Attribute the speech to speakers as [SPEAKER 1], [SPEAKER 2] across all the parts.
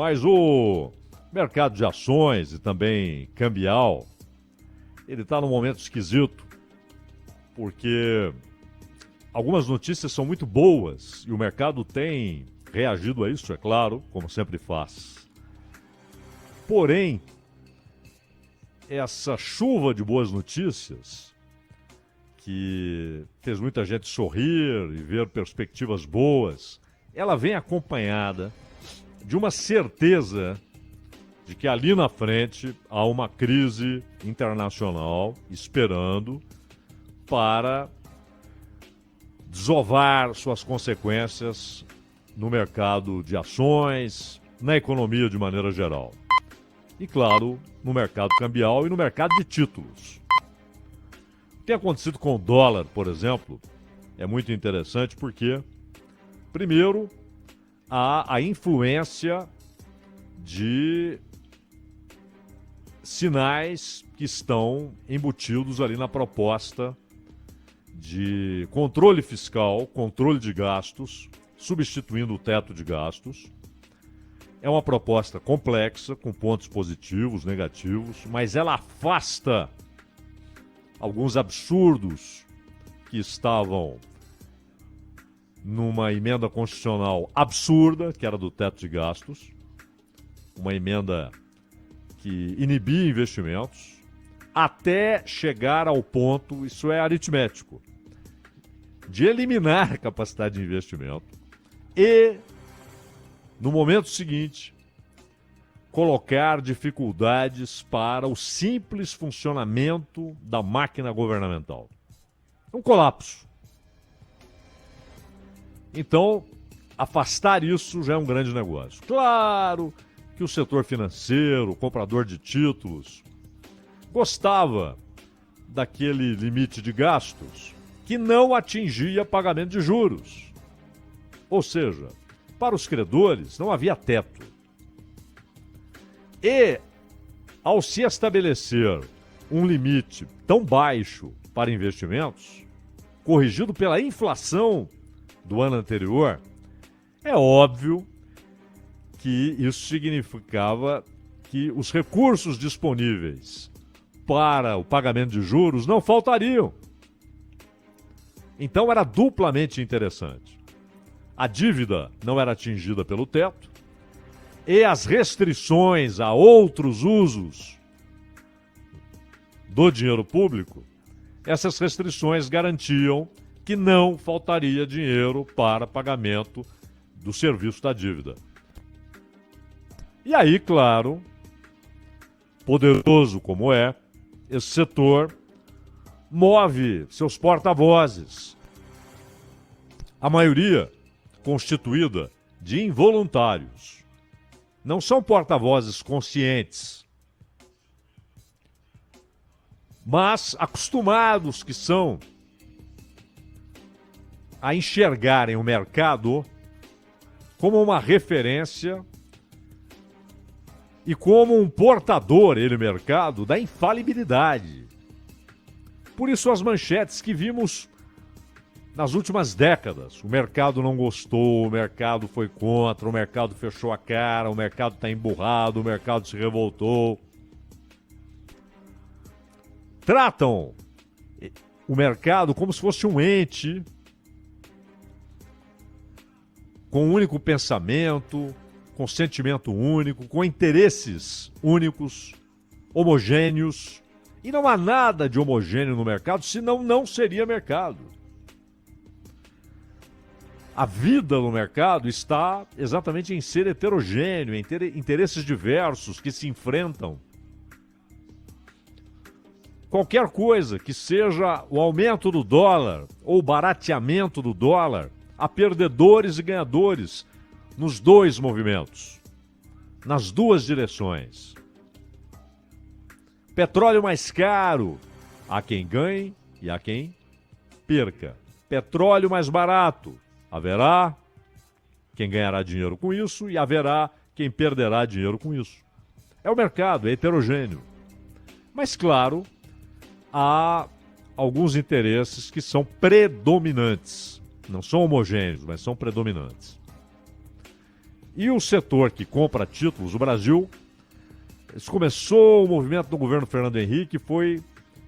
[SPEAKER 1] Mas o mercado de ações e também cambial, ele está num momento esquisito, porque algumas notícias são muito boas e o mercado tem reagido a isso, é claro, como sempre faz. Porém, essa chuva de boas notícias, que fez muita gente sorrir e ver perspectivas boas, ela vem acompanhada de uma certeza de que ali na frente há uma crise internacional esperando para desovar suas consequências no mercado de ações, na economia de maneira geral. E, claro, no mercado cambial e no mercado de títulos. O que tem acontecido com o dólar, por exemplo, é muito interessante porque, primeiro, há a influência de sinais que estão embutidos ali na proposta de controle fiscal, controle de gastos, substituindo o teto de gastos. É uma proposta complexa, com pontos positivos, negativos, mas ela afasta alguns absurdos que estavam numa emenda constitucional absurda, que era do teto de gastos, uma emenda que inibia investimentos, até chegar ao ponto, isso é aritmético, de eliminar a capacidade de investimento e, no momento seguinte, colocar dificuldades para o simples funcionamento da máquina governamental. Um colapso. Então, afastar isso já é um grande negócio. Claro que o setor financeiro, o comprador de títulos, gostava daquele limite de gastos que não atingia pagamento de juros. Ou seja, para os credores não havia teto. E, ao se estabelecer um limite tão baixo para investimentos, corrigido pela inflação do ano anterior, é óbvio que isso significava que os recursos disponíveis para o pagamento de juros não faltariam. Então era duplamente interessante. A dívida não era atingida pelo teto e as restrições a outros usos do dinheiro público, essas restrições garantiam que não faltaria dinheiro para pagamento do serviço da dívida. E aí, claro, poderoso como é, esse setor move seus porta-vozes. A maioria constituída de involuntários. Não são porta-vozes conscientes, mas acostumados que são a enxergarem o mercado como uma referência e como um portador, ele mercado, da infalibilidade. Por isso as manchetes que vimos nas últimas décadas. O mercado não gostou, o mercado foi contra, o mercado fechou a cara, o mercado está emburrado, o mercado se revoltou. Tratam o mercado como se fosse um ente com um único pensamento, com sentimento único, com interesses únicos, homogêneos. E não há nada de homogêneo no mercado, senão não seria mercado. A vida no mercado está exatamente em ser heterogêneo, em ter interesses diversos que se enfrentam. Qualquer coisa que seja o aumento do dólar ou o barateamento do dólar, há perdedores e ganhadores nos dois movimentos, nas duas direções. Petróleo mais caro, há quem ganhe e há quem perca. Petróleo mais barato, haverá quem ganhará dinheiro com isso e haverá quem perderá dinheiro com isso. É o mercado, é heterogêneo. Mas, claro, há alguns interesses que são predominantes. Não são homogêneos, mas são predominantes. E o setor que compra títulos, o Brasil, começou o movimento do governo Fernando Henrique, foi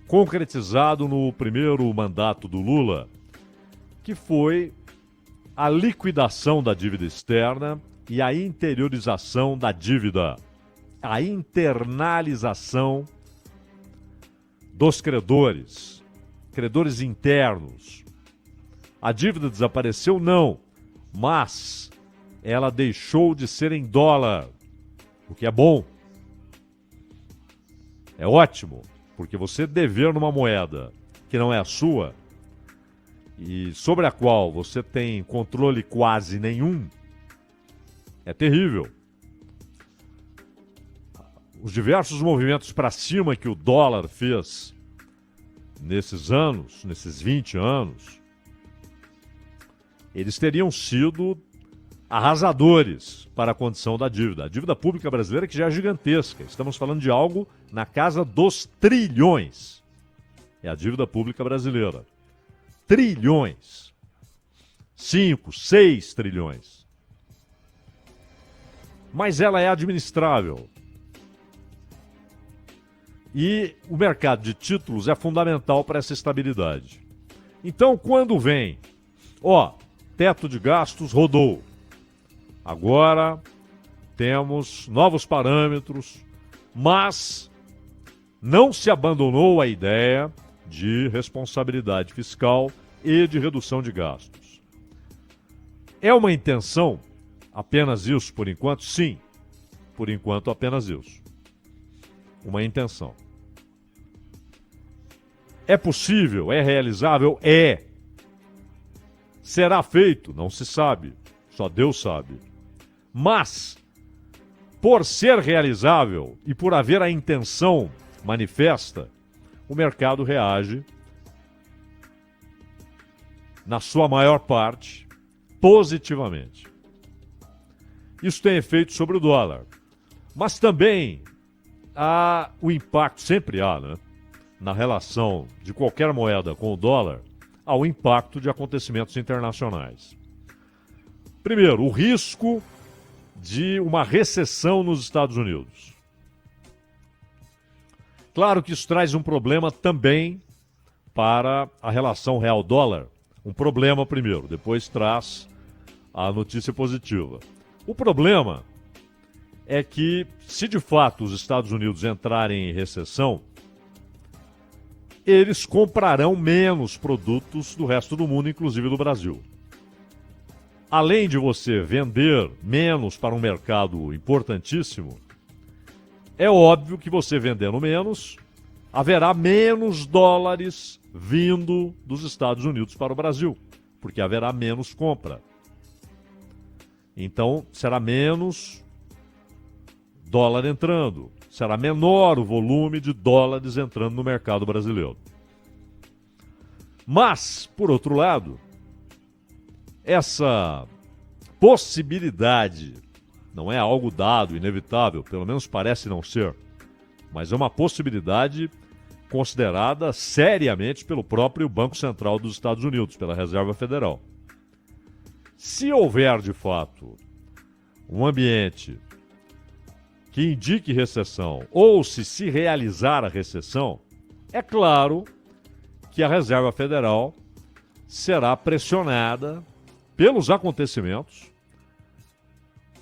[SPEAKER 1] concretizado no primeiro mandato do Lula, que foi a liquidação da dívida externa e a interiorização da dívida, a internalização dos credores, credores internos. A dívida desapareceu? Não, mas ela deixou de ser em dólar, o que é bom. É ótimo, porque você dever numa moeda que não é a sua e sobre a qual você tem controle quase nenhum, é terrível. Os diversos movimentos para cima que o dólar fez nesses anos, nesses 20 anos, eles teriam sido arrasadores para a condição da dívida. A dívida pública brasileira que já é gigantesca. Estamos falando de algo na casa dos trilhões. É a dívida pública brasileira. Trilhões. 5, 6 trilhões. Mas ela é administrável. E o mercado de títulos é fundamental para essa estabilidade. Então, quando vem, teto de gastos rodou. Agora temos novos parâmetros, mas não se abandonou a ideia de responsabilidade fiscal e de redução de gastos. É uma intenção apenas isso por enquanto? Sim, por enquanto apenas isso. Uma intenção. É possível? É realizável? É. Será feito? Não se sabe. Só Deus sabe. Mas, por ser realizável e por haver a intenção manifesta, o mercado reage, na sua maior parte, positivamente. Isso tem efeito sobre o dólar. Mas também há o impacto, sempre há, né? Na relação de qualquer moeda com o dólar, há o impacto de acontecimentos internacionais. Primeiro, o risco de uma recessão nos Estados Unidos. Claro que isso traz um problema também para a relação real-dólar. Um problema primeiro, depois traz a notícia positiva. O problema é que, se de fato os Estados Unidos entrarem em recessão, eles comprarão menos produtos do resto do mundo, inclusive do Brasil. Além de você vender menos para um mercado importantíssimo, é óbvio que você vendendo menos, haverá menos dólares vindo dos Estados Unidos para o Brasil, porque haverá menos compra. Então, será menos dólar entrando, será menor o volume de dólares entrando no mercado brasileiro. Mas, por outro lado, essa possibilidade não é algo dado, inevitável, pelo menos parece não ser, mas é uma possibilidade considerada seriamente pelo próprio Banco Central dos Estados Unidos, pela Reserva Federal. Se houver, de fato, um ambiente que indique recessão, ou se realizar a recessão, é claro que a Reserva Federal será pressionada pelos acontecimentos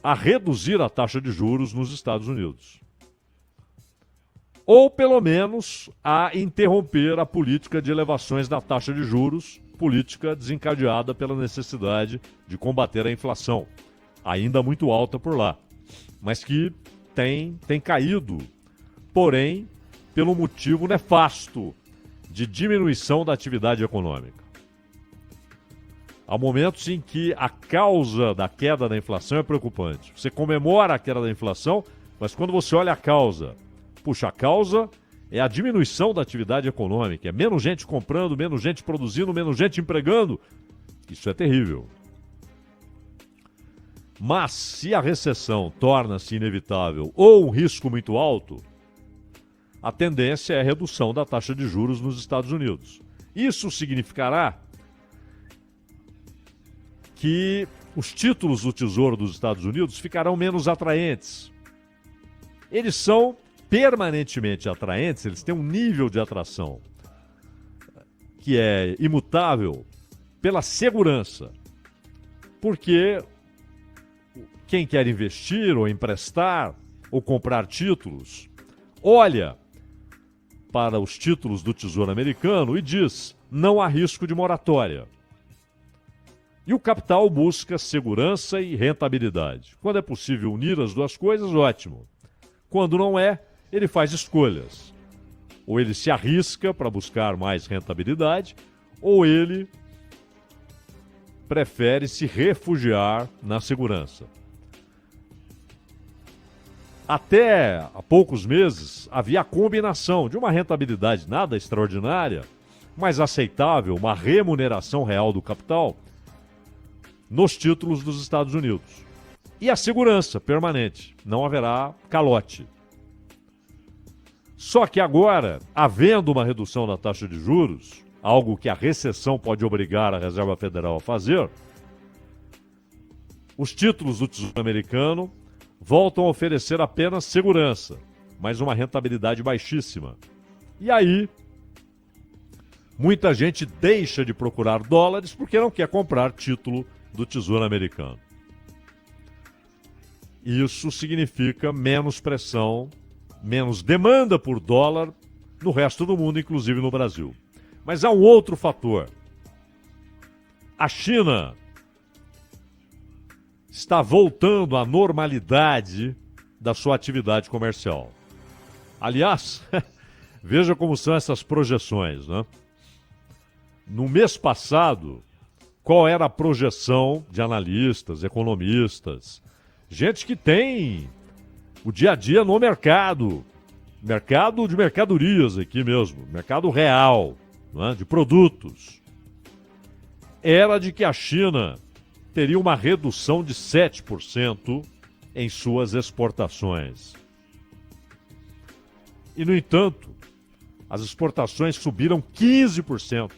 [SPEAKER 1] a reduzir a taxa de juros nos Estados Unidos. Ou, pelo menos, a interromper a política de elevações da taxa de juros, política desencadeada pela necessidade de combater a inflação, ainda muito alta por lá, mas que tem caído, porém, pelo motivo nefasto de diminuição da atividade econômica. Há momentos em que a causa da queda da inflação é preocupante. Você comemora a queda da inflação, mas quando você olha a causa, a causa é a diminuição da atividade econômica. É menos gente comprando, menos gente produzindo, menos gente empregando. Isso é terrível. Mas se a recessão torna-se inevitável ou um risco muito alto, a tendência é a redução da taxa de juros nos Estados Unidos. Isso significará que os títulos do Tesouro dos Estados Unidos ficarão menos atraentes. Eles são permanentemente atraentes, eles têm um nível de atração que é imutável pela segurança. Porque quem quer investir ou emprestar ou comprar títulos, olha para os títulos do Tesouro Americano e diz: não há risco de moratória. E o capital busca segurança e rentabilidade. Quando é possível unir as duas coisas, ótimo. Quando não é, ele faz escolhas. Ou ele se arrisca para buscar mais rentabilidade, ou ele prefere se refugiar na segurança. Até há poucos meses havia a combinação de uma rentabilidade nada extraordinária, mas aceitável, uma remuneração real do capital nos títulos dos Estados Unidos. E a segurança permanente, não haverá calote. Só que agora, havendo uma redução da taxa de juros, algo que a recessão pode obrigar a Reserva Federal a fazer, os títulos do Tesouro Americano voltam a oferecer apenas segurança, mas uma rentabilidade baixíssima. E aí, muita gente deixa de procurar dólares porque não quer comprar título do Tesouro Americano. Isso significa menos pressão, menos demanda por dólar no resto do mundo, inclusive no Brasil. Mas há um outro fator. A China está voltando à normalidade da sua atividade comercial. Aliás, veja como são essas projeções, né? No mês passado, qual era a projeção de analistas, economistas, gente que tem o dia a dia no mercado de mercadorias aqui mesmo, mercado real, né, de produtos. Era de que a China teria uma redução de 7% em suas exportações. E, no entanto, as exportações subiram 15%.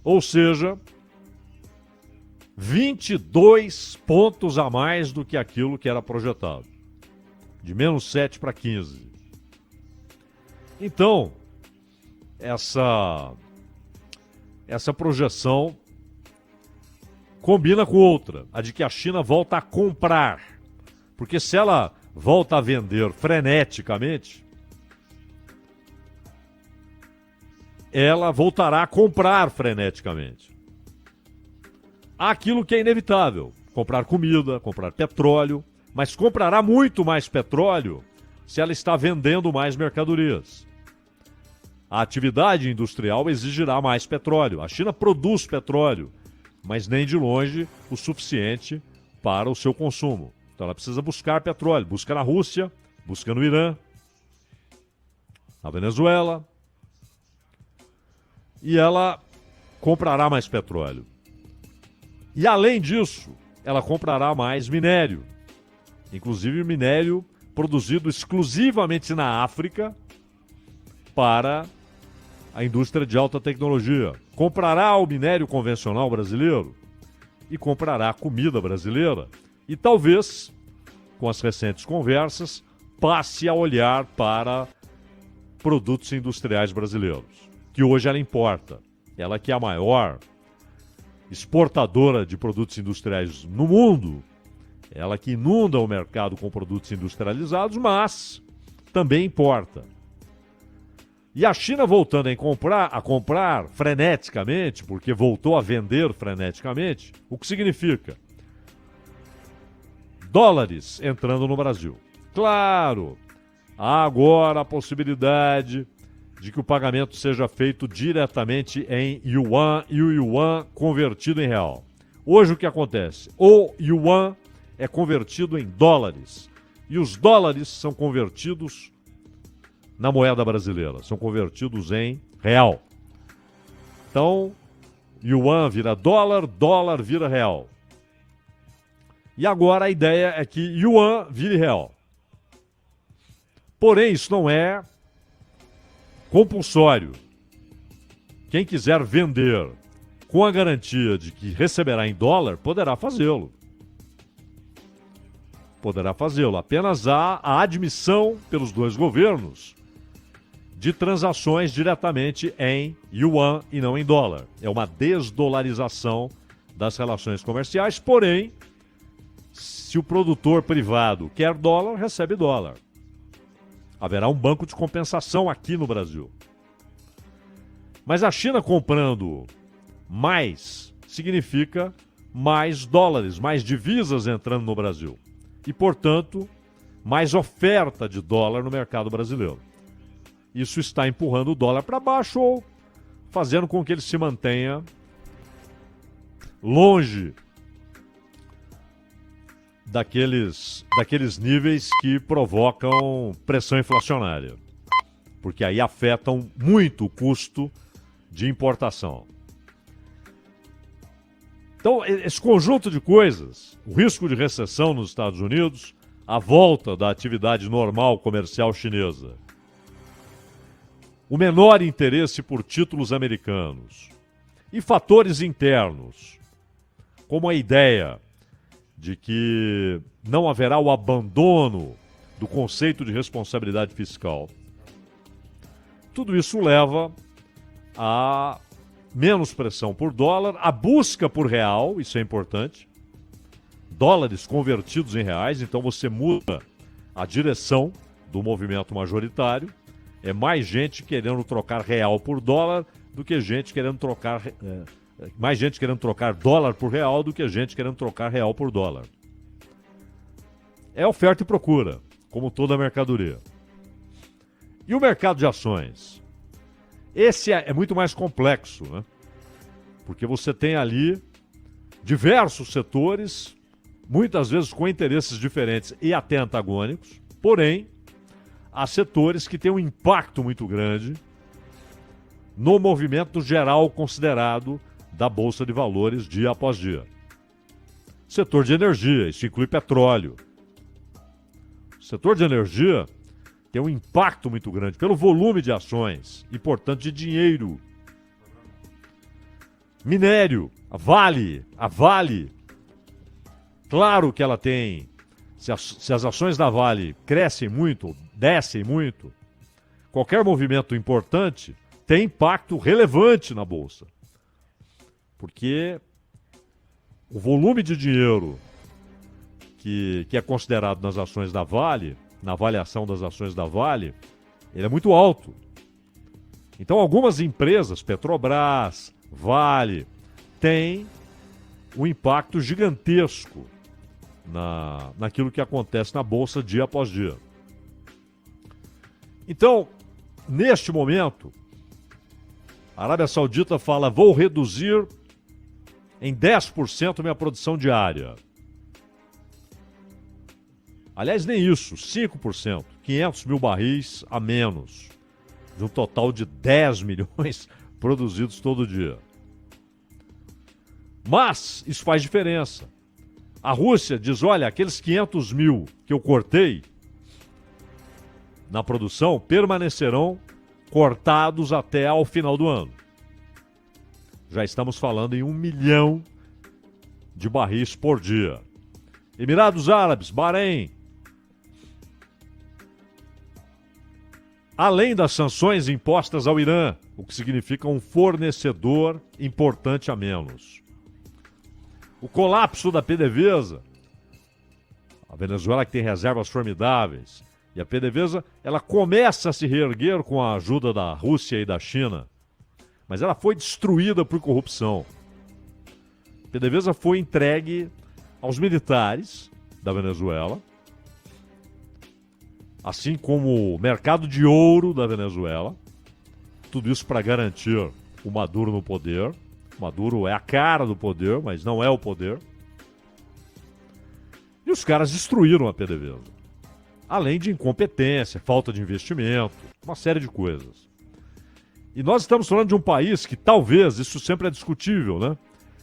[SPEAKER 1] Ou seja, 22 pontos a mais do que aquilo que era projetado. De menos 7 para 15. Então, essa projeção combina com outra, a de que a China volta a comprar. Porque se ela volta a vender freneticamente, ela voltará a comprar freneticamente. Há aquilo que é inevitável, comprar comida, comprar petróleo, mas comprará muito mais petróleo se ela está vendendo mais mercadorias. A atividade industrial exigirá mais petróleo. A China produz petróleo, mas nem de longe o suficiente para o seu consumo. Então ela precisa buscar petróleo. Busca na Rússia, busca no Irã, na Venezuela. E ela comprará mais petróleo. E além disso, ela comprará mais minério. Inclusive minério produzido exclusivamente na África para a indústria de alta tecnologia. Comprará o minério convencional brasileiro e comprará a comida brasileira. E talvez, com as recentes conversas, passe a olhar para produtos industriais brasileiros, que hoje ela importa. Ela que é a maior exportadora de produtos industriais no mundo, ela que inunda o mercado com produtos industrializados, mas também importa. E a China voltando a comprar freneticamente, porque voltou a vender freneticamente, o que significa? Dólares entrando no Brasil. Claro, há agora a possibilidade de que o pagamento seja feito diretamente em yuan e o yuan convertido em real. Hoje o que acontece? O yuan é convertido em dólares e os dólares são convertidos na moeda brasileira, são convertidos em real. Então, yuan vira dólar, dólar vira real. E agora a ideia é que yuan vire real. Porém, isso não é compulsório. Quem quiser vender com a garantia de que receberá em dólar, poderá fazê-lo. Poderá fazê-lo. Apenas há a admissão pelos dois governos de transações diretamente em yuan e não em dólar. É uma desdolarização das relações comerciais, porém, se o produtor privado quer dólar, recebe dólar. Haverá um banco de compensação aqui no Brasil. Mas a China comprando mais significa mais dólares, mais divisas entrando no Brasil. E, portanto, mais oferta de dólar no mercado brasileiro. Isso está empurrando o dólar para baixo ou fazendo com que ele se mantenha longe daqueles níveis que provocam pressão inflacionária. Porque aí afetam muito o custo de importação. Então, esse conjunto de coisas, o risco de recessão nos Estados Unidos, a volta da atividade normal comercial chinesa, o menor interesse por títulos americanos e fatores internos, como a ideia de que não haverá o abandono do conceito de responsabilidade fiscal. Tudo isso leva a menos pressão por dólar, a busca por real, isso é importante, dólares convertidos em reais, então você muda a direção do movimento majoritário. É mais gente querendo trocar real por dólar do que gente querendo trocar... mais gente querendo trocar dólar por real do que gente querendo trocar real por dólar. É oferta e procura, como toda mercadoria. E o mercado de ações? Esse é muito mais complexo, né? Porque você tem ali diversos setores, muitas vezes com interesses diferentes e até antagônicos, porém, há setores que têm um impacto muito grande no movimento geral considerado da Bolsa de Valores dia após dia. Setor de energia, isso inclui petróleo. O setor de energia tem um impacto muito grande pelo volume de ações e, portanto, de dinheiro. Minério, a Vale. Claro que ela tem, se as ações da Vale crescem muito, descem muito, qualquer movimento importante tem impacto relevante na Bolsa. Porque o volume de dinheiro que é considerado nas ações da Vale, na avaliação das ações da Vale, ele é muito alto. Então algumas empresas, Petrobras, Vale, têm um impacto gigantesco naquilo que acontece na Bolsa dia após dia. Então, neste momento, a Arábia Saudita fala: vou reduzir em 10% minha produção diária. Aliás, nem isso, 5%, 500 mil barris a menos, de um total de 10 milhões produzidos todo dia. Mas isso faz diferença. A Rússia diz: olha, aqueles 500 mil que eu cortei na produção permanecerão cortados até ao final do ano. Já estamos falando em 1 milhão de barris por dia. Emirados Árabes, Bahrein. Além das sanções impostas ao Irã, o que significa um fornecedor importante a menos. O colapso da PDVSA, a Venezuela que tem reservas formidáveis, e a PDVSA, ela começa a se reerguer com a ajuda da Rússia e da China, mas ela foi destruída por corrupção. A PDVSA foi entregue aos militares da Venezuela, assim como o mercado de ouro da Venezuela, tudo isso para garantir o Maduro no poder. O Maduro é a cara do poder, mas não é o poder. E os caras destruíram a PDVSA. Além de incompetência, falta de investimento, uma série de coisas. E nós estamos falando de um país que talvez, isso sempre é discutível, né?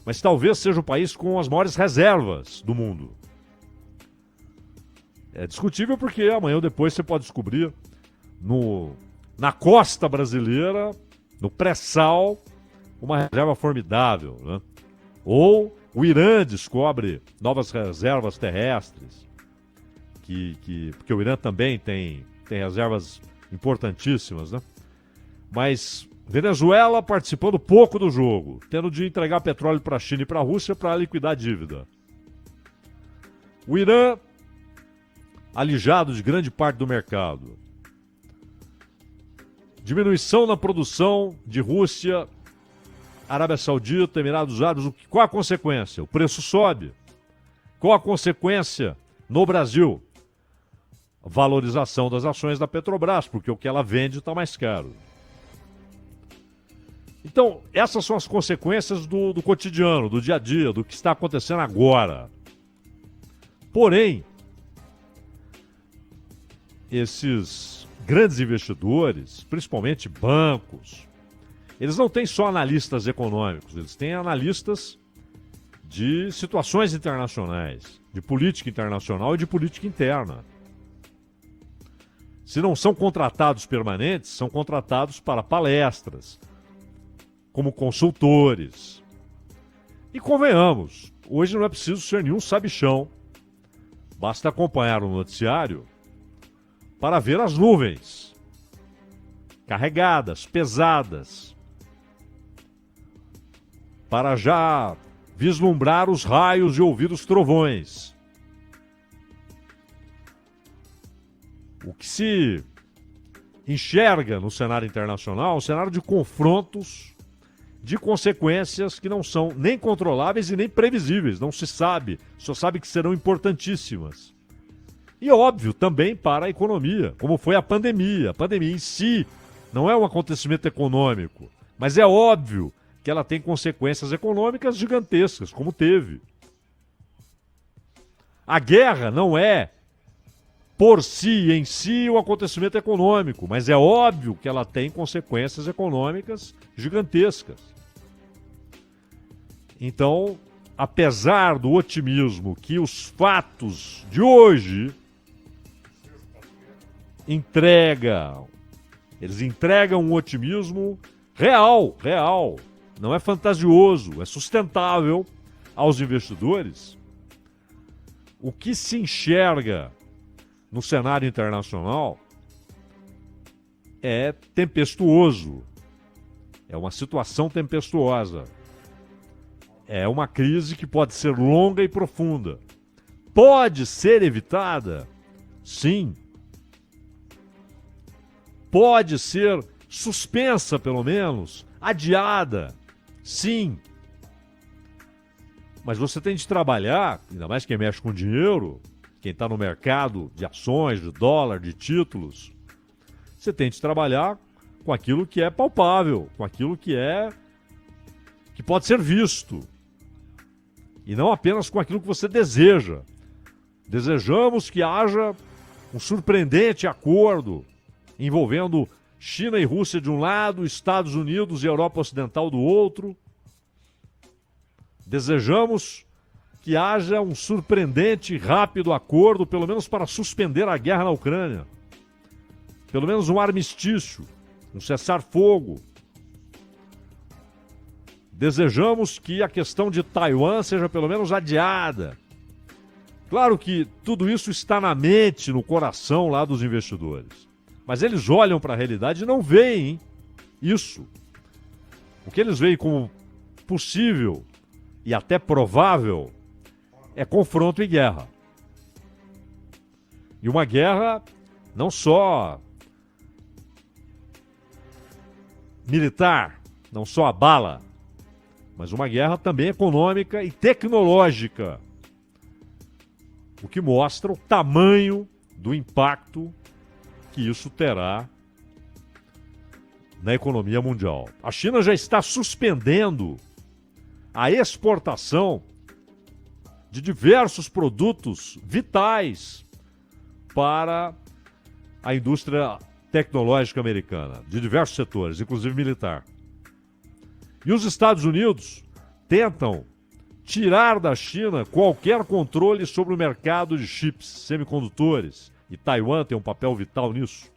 [SPEAKER 1] Mas talvez seja o país com as maiores reservas do mundo. É discutível porque amanhã ou depois você pode descobrir na costa brasileira, no pré-sal, uma reserva formidável, né? Ou o Irã descobre novas reservas terrestres, porque o Irã também tem reservas importantíssimas, né? Mas Venezuela participando pouco do jogo, tendo de entregar petróleo para a China e para a Rússia para liquidar a dívida. O Irã alijado de grande parte do mercado. Diminuição na produção de Rússia, Arábia Saudita, Emirados Árabes. Qual a consequência? O preço sobe. Qual a consequência no Brasil? Valorização das ações da Petrobras, porque o que ela vende está mais caro. Então, essas são as consequências do cotidiano, do dia a dia, do que está acontecendo agora. Porém, esses grandes investidores, principalmente bancos, eles não têm só analistas econômicos, eles têm analistas de situações internacionais, de política internacional e de política interna. Se não são contratados permanentes, são contratados para palestras, como consultores. E convenhamos, hoje não é preciso ser nenhum sabichão, basta acompanhar o noticiário para ver as nuvens carregadas, pesadas, para já vislumbrar os raios e ouvir os trovões. O que se enxerga no cenário internacional é um cenário de confrontos, de consequências que não são nem controláveis e nem previsíveis, não se sabe, só sabe que serão importantíssimas. E óbvio, também para a economia, como foi a pandemia. A pandemia em si não é um acontecimento econômico, mas é óbvio que ela tem consequências econômicas gigantescas, como teve. A guerra não é, por si, em si, um acontecimento econômico, mas é óbvio que ela tem consequências econômicas gigantescas. Então, apesar do otimismo que os fatos de hoje eles entregam um otimismo real, não é fantasioso, é sustentável aos investidores. O que se enxerga no cenário internacional é tempestuoso, é uma situação tempestuosa, é uma crise que pode ser longa e profunda. Pode ser evitada? Sim. Pode ser suspensa, pelo menos, adiada? Sim. Mas você tem de trabalhar, ainda mais quem mexe com dinheiro, quem está no mercado de ações, de dólar, de títulos, você tem de trabalhar com aquilo que é palpável, com aquilo que pode ser visto. E não apenas com aquilo que você deseja. Desejamos que haja um surpreendente acordo envolvendo China e Rússia de um lado, Estados Unidos e Europa Ocidental do outro. Desejamos que haja um surpreendente e rápido acordo, pelo menos para suspender a guerra na Ucrânia. Pelo menos um armistício, um cessar-fogo. Desejamos que a questão de Taiwan seja pelo menos adiada. Claro que tudo isso está na mente, no coração lá dos investidores. Mas eles olham para a realidade e não veem isso. O que eles veem como possível e até provável é confronto e guerra. E uma guerra não só militar, não só a bala, mas uma guerra também econômica e tecnológica. O que mostra o tamanho do impacto que isso terá na economia mundial. A China já está suspendendo a exportação de diversos produtos vitais para a indústria tecnológica americana, de diversos setores, inclusive militar. E os Estados Unidos tentam tirar da China qualquer controle sobre o mercado de chips, semicondutores, e Taiwan tem um papel vital nisso.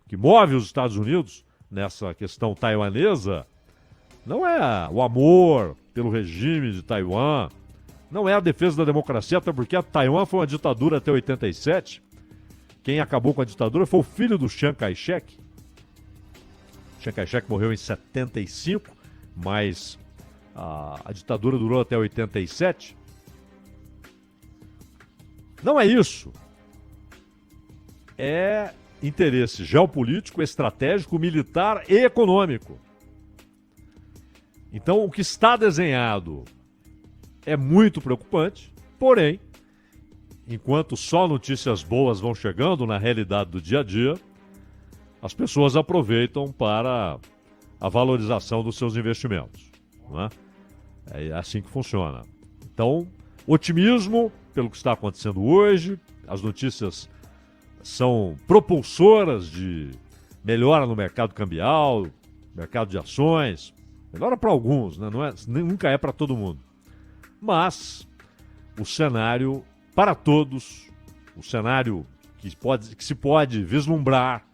[SPEAKER 1] O que move os Estados Unidos nessa questão taiwanesa não é o amor pelo regime de Taiwan, não é a defesa da democracia, até porque a Taiwan foi uma ditadura até 87. Quem acabou com a ditadura foi o filho do Chiang Kai-shek. Chiang Kai-shek morreu em 75, mas a ditadura durou até 87. Não é isso. É interesse geopolítico, estratégico, militar e econômico. Então, o que está desenhado é muito preocupante, porém, enquanto só notícias boas vão chegando na realidade do dia a dia, as pessoas aproveitam para a valorização dos seus investimentos. Não é? É assim que funciona. Então, otimismo pelo que está acontecendo hoje, as notícias são propulsoras de melhora no mercado cambial, mercado de ações, melhora para alguns, né? Nunca é para todo mundo. Mas o cenário para todos, o cenário que se pode vislumbrar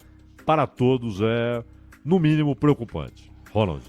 [SPEAKER 1] para todos é, no mínimo, preocupante. Ronald.